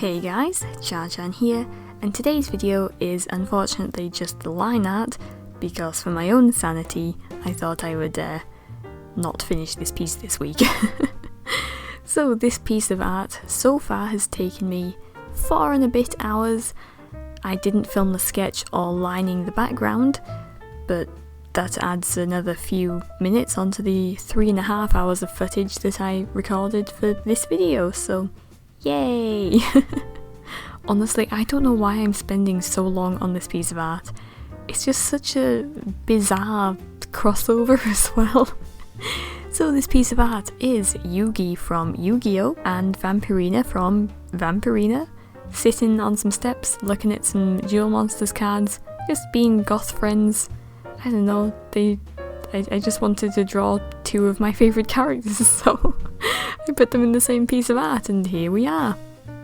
Hey guys, CharrChan here, and today's video is unfortunately just the line art because for my own sanity I thought I would not finish this piece this week. So this piece of art so far has taken me 4 and a bit hours. I didn't film the sketch or lining the background, but that adds another few minutes onto the 3.5 hours of footage that I recorded for this video, so yay! Honestly, I don't know why I'm spending so long on this piece of art. It's just such a bizarre crossover as well. So this piece of art is Yugi from Yugio and Vampirina from Vampirina, sitting on some steps, looking at some Duel Monsters cards, just being goth friends. I don't know, I just wanted to draw 2 of my favourite characters, so I put them in the same piece of art, and here we are.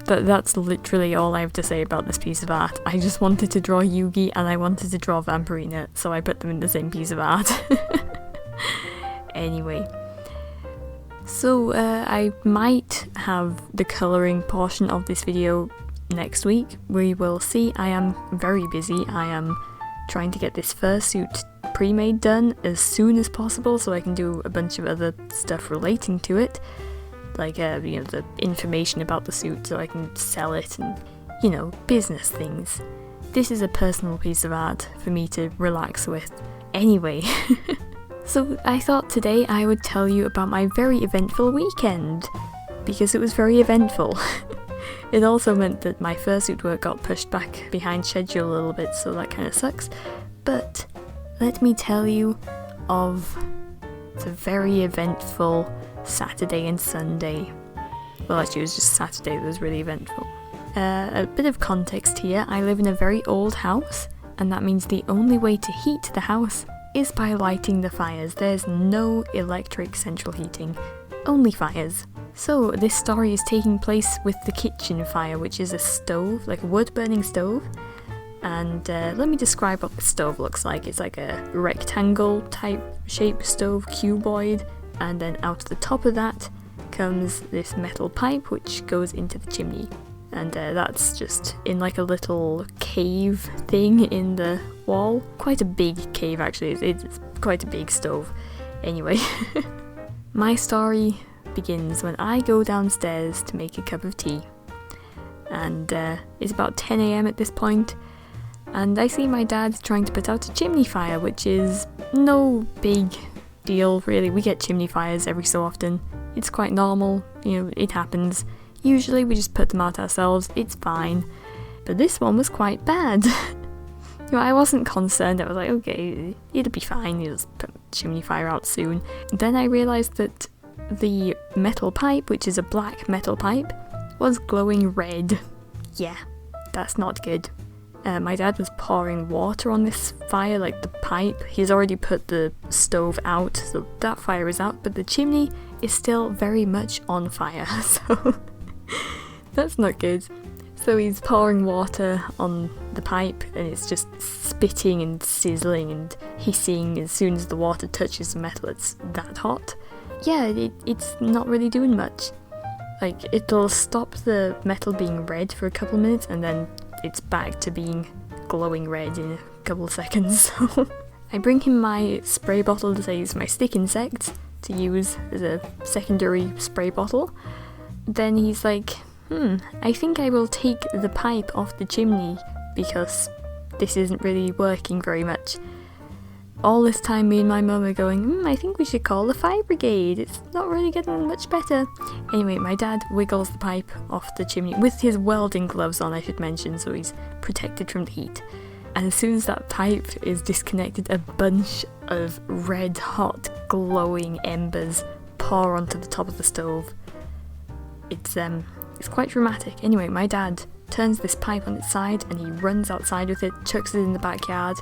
That's literally all I have to say about this piece of art. I just wanted to draw Yugi and I wanted to draw Vampirina, so I put them in the same piece of art. Anyway, so I might have the colouring portion of this video next week. We will see. I am very busy. I am trying to get this fursuit pre-made done as soon as possible so I can do a bunch of other stuff relating to it, like the information about the suit so I can sell it and business things. This is a personal piece of art for me to relax with. Anyway, so I thought today I would tell you about my very eventful weekend, because it was very eventful. It also meant that my fursuit work got pushed back behind schedule a little bit, so that kind of sucks. But let me tell you of the very eventful Saturday and Sunday. Well, actually it was just Saturday that was really eventful. A bit of context here, I live in a very old house, and that means the only way to heat the house is by lighting the fires. There's no electric central heating, only fires. So this story is taking place with the kitchen fire, which is a stove, like a wood burning stove. And let me describe what the stove looks like. It's like a rectangle type shape stove, cuboid, and then out the top of that comes this metal pipe which goes into the chimney. And that's just in like a little cave thing in the wall. Quite a big cave actually, it's quite a big stove. Anyway, my story begins when I go downstairs to make a cup of tea. And it's about 10 AM at this point, and I see my dad trying to put out a chimney fire, which is no big deal really. We get chimney fires every so often. It's quite normal, it happens. Usually we just put them out ourselves, it's fine. But this one was quite bad. I wasn't concerned. I was like, okay, it'll be fine, you'll just put the chimney fire out soon. Then I realised that the metal pipe, which is a black metal pipe, was glowing red. Yeah, that's not good. My dad was pouring water on this fire, like the pipe. He's already put the stove out, so that fire is out, but the chimney is still very much on fire, so that's not good. So he's pouring water on the pipe and it's just spitting and sizzling and hissing as soon as the water touches the metal. It's that hot. Yeah, it's not really doing much. Like, it'll stop the metal being red for a couple minutes and then it's back to being glowing red in a couple of seconds. So I bring him my spray bottle that I use my stick insects to use as a secondary spray bottle. Then he's like, I think I will take the pipe off the chimney because this isn't really working very much. All this time me and my mum are going, I think we should call the fire brigade, it's not really getting much better. Anyway, my dad wiggles the pipe off the chimney with his welding gloves on, I should mention, so he's protected from the heat. And as soon as that pipe is disconnected, a bunch of red hot glowing embers pour onto the top of the stove. It's quite dramatic. Anyway, my dad turns this pipe on its side and he runs outside with it, chucks it in the backyard,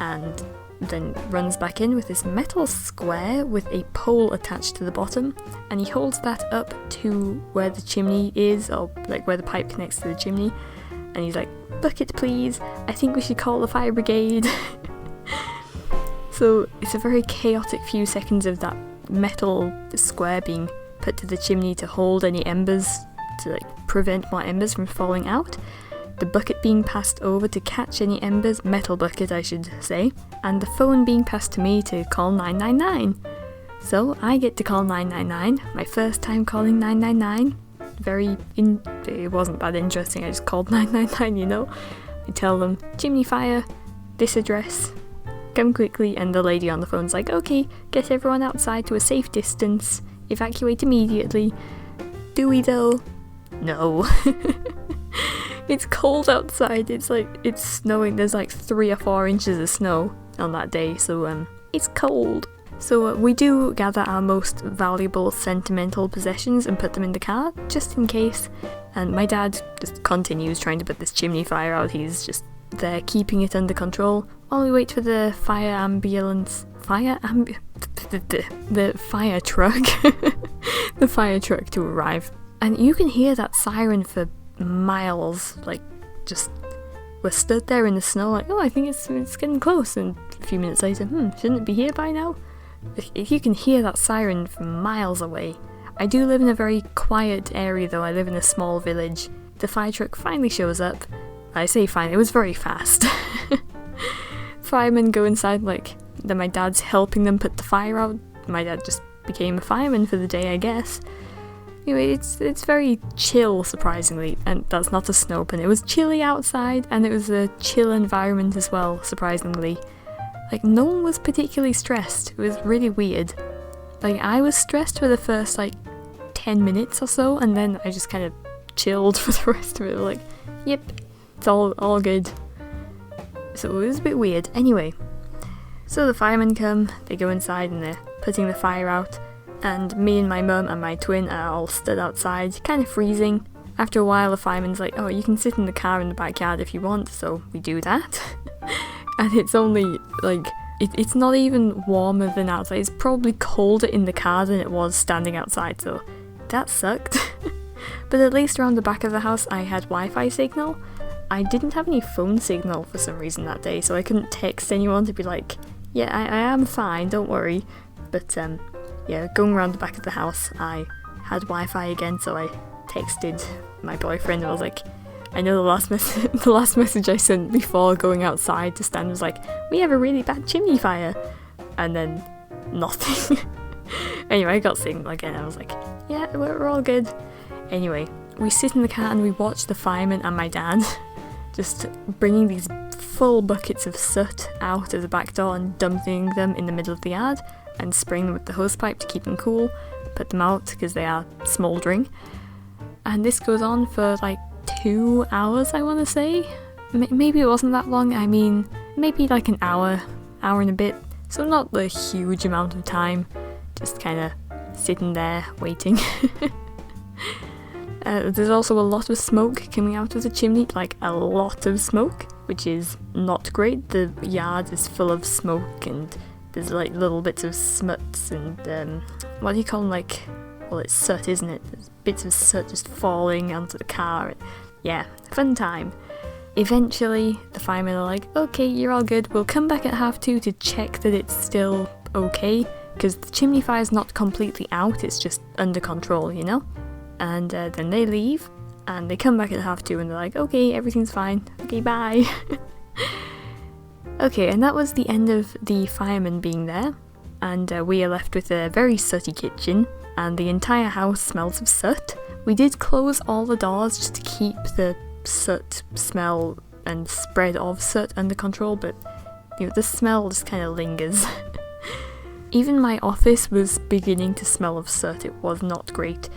and then runs back in with this metal square with a pole attached to the bottom, and he holds that up to where the chimney is, or like where the pipe connects to the chimney, and he's like, bucket please, I think we should call the fire brigade. So it's a very chaotic few seconds of that metal square being put to the chimney to hold any embers to like prevent more embers from falling out, the bucket being passed over to catch any embers, metal bucket I should say, and the phone being passed to me to call 999. So I get to call 999, my first time calling 999. It wasn't that interesting, I just called 999, you know. I tell them, chimney fire, this address, come quickly, and the lady on the phone's like, okay, get everyone outside to a safe distance, evacuate immediately. Do we though? No. It's cold outside, it's snowing, there's like 3 or 4 inches of snow on that day, so it's cold. So we do gather our most valuable sentimental possessions and put them in the car, just in case. And my dad just continues trying to put this chimney fire out, he's just there keeping it under control, while we wait for the the fire truck, the fire truck to arrive. And you can hear that siren for miles, like, just, we're stood there in the snow like, oh, I think it's getting close, and a few minutes later, shouldn't it be here by now? You can hear that siren from miles away. I do live in a very quiet area though, I live in a small village. The fire truck finally shows up. I say fine, it was very fast. Firemen go inside, like, then my dad's helping them put the fire out. My dad just became a fireman for the day, I guess. Anyway, it's very chill, surprisingly, and that's not a snow pun. It was chilly outside, and it was a chill environment as well, surprisingly. Like, no one was particularly stressed. It was really weird. Like, I was stressed for the first, 10 minutes or so, and then I just kind of chilled for the rest of it. Like, yep, it's all good. So it was a bit weird. Anyway, so the firemen come, they go inside, and they're putting the fire out. And me and my mum and my twin are all stood outside, kind of freezing. After a while, the fireman's like, oh, you can sit in the car in the backyard if you want, so we do that. And it's only, it's not even warmer than outside, it's probably colder in the car than it was standing outside, so that sucked. But at least around the back of the house I had Wi-Fi signal. I didn't have any phone signal for some reason that day, so I couldn't text anyone to be like, yeah, I am fine, don't worry. But, yeah, going around the back of the house, I had Wi-Fi again, so I texted my boyfriend and I was like, I know the last message I sent before going outside to Stan was like, we have a really bad chimney fire, and then nothing. Anyway, I got signal again, I was like, yeah, we're all good. Anyway, we sit in the car and we watch the fireman and my dad just bringing these full buckets of soot out of the back door and dumping them in the middle of the yard, and spraying them with the hosepipe to keep them cool, put them out because they are smouldering. And this goes on for 2 hours, I want to say. Maybe it wasn't that long, I mean, maybe an hour and a bit, so not a huge amount of time, just kind of sitting there waiting. There's also a lot of smoke coming out of the chimney, a lot of smoke, which is not great. The yard is full of smoke and there's little bits of smuts and what do you call them, well, it's soot, isn't it? There's bits of soot just falling onto the car. Yeah, fun time. Eventually the firemen are like, okay, you're all good, we'll come back at 2:30 to check that it's still okay, because the chimney fire's not completely out, it's just under control, you know? And then they leave and they come back at 2:30 and they're like, okay, everything's fine, okay, bye. Okay, and that was the end of the firemen being there, and we are left with a very sooty kitchen, and the entire house smells of soot. We did close all the doors just to keep the soot smell and spread of soot under control, but the smell just kind of lingers. Even my office was beginning to smell of soot, it was not great.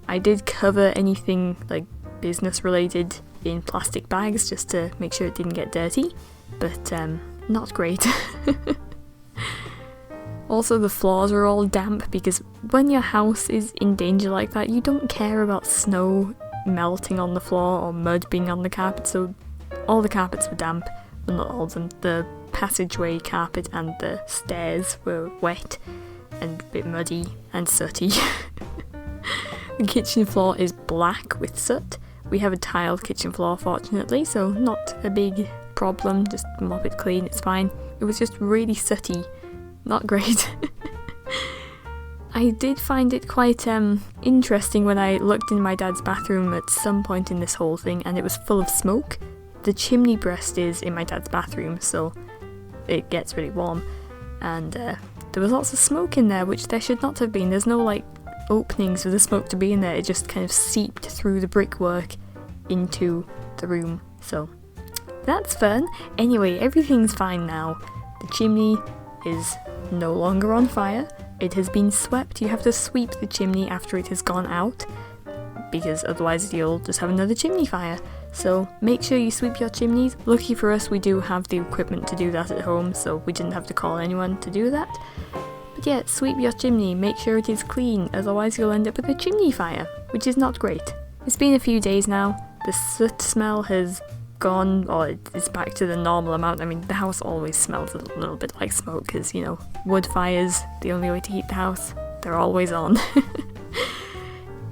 I did cover anything business related in plastic bags just to make sure it didn't get dirty, but not great. Also, the floors are all damp because when your house is in danger like that, you don't care about snow melting on the floor or mud being on the carpet, so all the carpets were damp. Well, not all of them. The passageway carpet and the stairs were wet and a bit muddy and sooty. The kitchen floor is black with soot. We have a tiled kitchen floor, fortunately, so not a big problem, just mop it clean, it's fine. It was just really sooty, not great. I did find it quite interesting when I looked in my dad's bathroom at some point in this whole thing and it was full of smoke. The chimney breast is in my dad's bathroom, so it gets really warm, and there was lots of smoke in there, which there should not have been. There's no like openings for the smoke to be in there, it just kind of seeped through the brickwork into the room, so that's fun. Anyway, everything's fine now. The chimney is no longer on fire. It has been swept. You have to sweep the chimney after it has gone out, because otherwise you'll just have another chimney fire. So make sure you sweep your chimneys. Lucky for us, we do have the equipment to do that at home, so we didn't have to call anyone to do that. But yeah, sweep your chimney, make sure it is clean, otherwise you'll end up with a chimney fire, which is not great. It's been a few days now. The soot smell has gone, or it's back to the normal amount. I mean, the house always smells a little bit like smoke, because, you know, wood fires, the only way to heat the house, they're always on.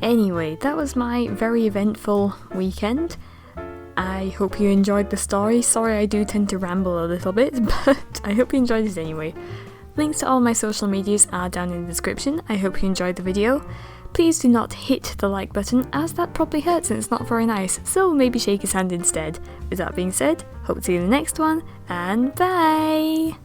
Anyway, that was my very eventful weekend. I hope you enjoyed the story. Sorry I do tend to ramble a little bit, but I hope you enjoyed it anyway. Links to all my social medias are down in the description. I hope you enjoyed the video. Please do not hit the like button, as that probably hurts and it's not very nice, so maybe shake his hand instead. With that being said, hope to see you in the next one, and bye!